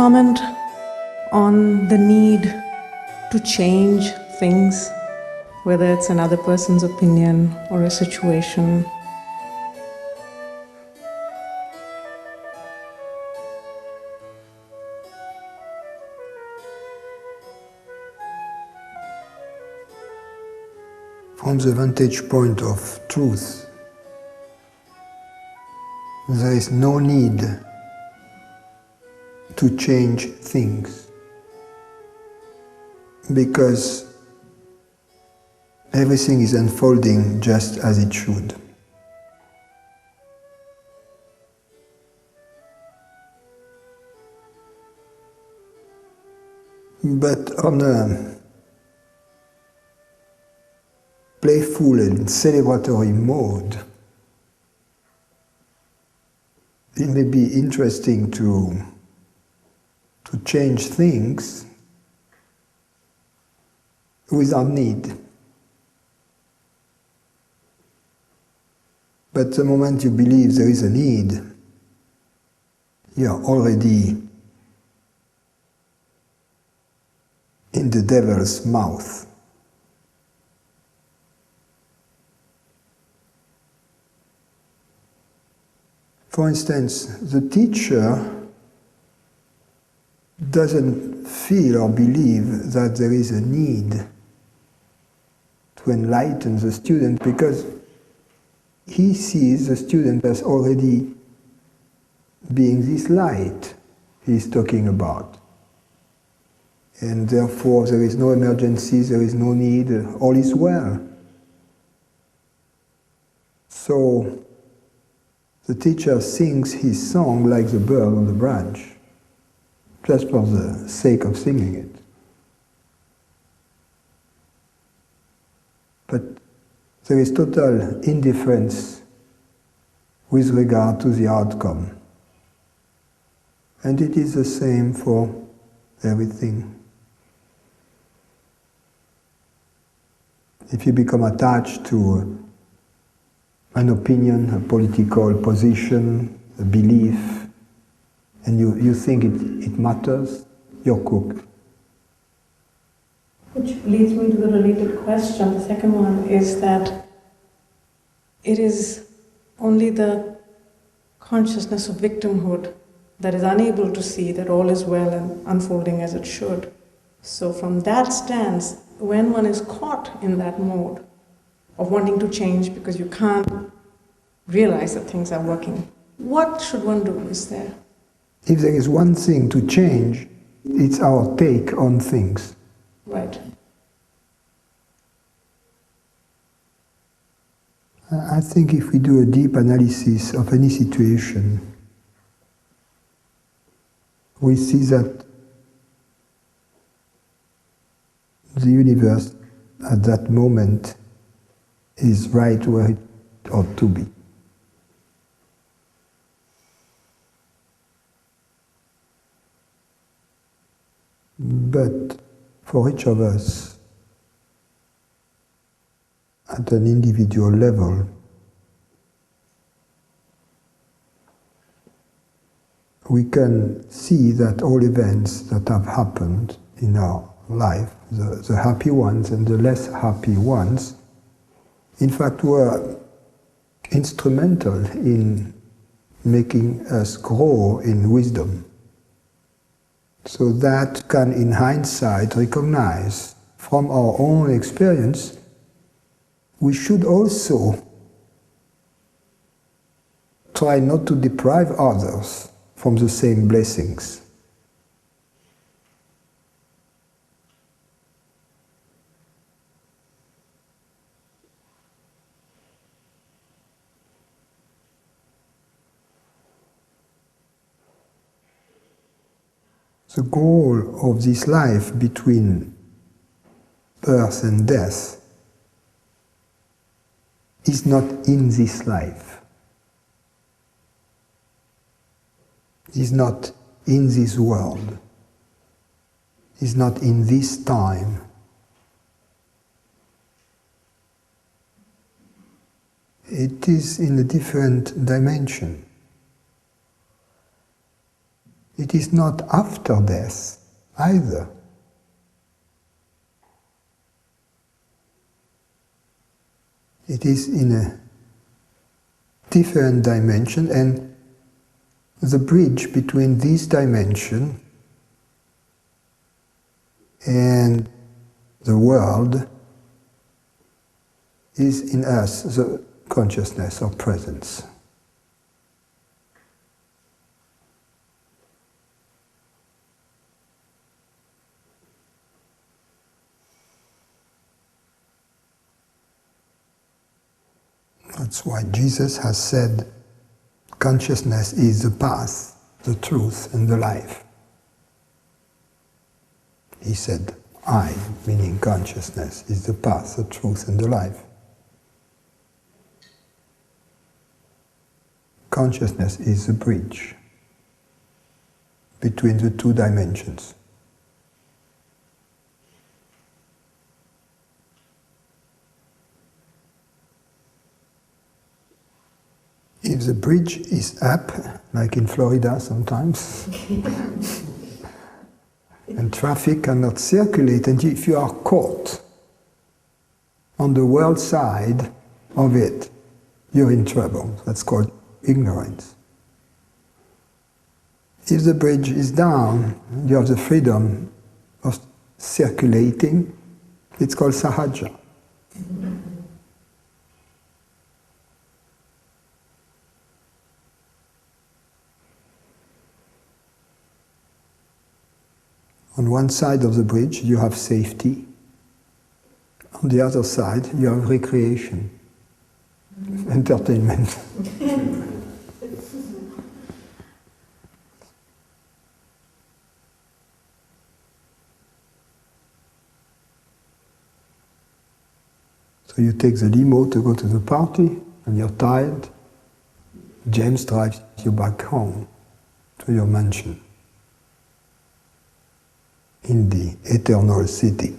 comment on the need to change things, whether it's another person's opinion or a situation. From the vantage point of truth, there is no need to change things, because everything is unfolding just as it should. But on a playful and celebratory mode, it may be interesting to change things without need. But the moment you believe there is a need, you are already in the devil's mouth. For instance, the teacher doesn't feel or believe that there is a need to enlighten the student, because he sees the student as already being this light he is talking about. And therefore there is no emergency, there is no need, all is well. So the teacher sings his song like the bird on the branch, just for the sake of singing it. But there is total indifference with regard to the outcome. And it is the same for everything. If you become attached to an opinion, a political position, a belief, and you think it matters, you're cooked. Which leads me to the related question. The second one is that it is only the consciousness of victimhood that is unable to see that all is well and unfolding as it should. So from that stance, when one is caught in that mode of wanting to change because you can't realize that things are working, what should one do? Is there? If there is one thing to change, it's our take on things. Right. I think if we do a deep analysis of any situation, we see that the universe at that moment is right where it ought to be. But for each of us, at an individual level, we can see that all events that have happened in our life, the happy ones and the less happy ones, in fact were instrumental in making us grow in wisdom. So that can, in hindsight, recognize from our own experience, we should also try not to deprive others from the same blessings. The goal of this life between birth and death is not in this life, is not in this world, is not in this time. It is in a different dimension. it is not after death either. It is in a different dimension, and the bridge between this dimension and the world is in us, the consciousness or presence. That's why Jesus has said, consciousness is the path, the truth, and the life. He said, I, meaning consciousness, is the path, the truth, and the life. Consciousness is the bridge between the two dimensions. If the bridge is up, like in Florida sometimes, and traffic cannot circulate, and if you are caught on the world side of it, you're in trouble. That's called ignorance. If the bridge is down, you have the freedom of circulating, it's called sahaja. On one side of the bridge you have safety, on the other side you have recreation, entertainment. So you take the limo to go to the party and you're tired. James drives you back home to your mansion in the eternal city.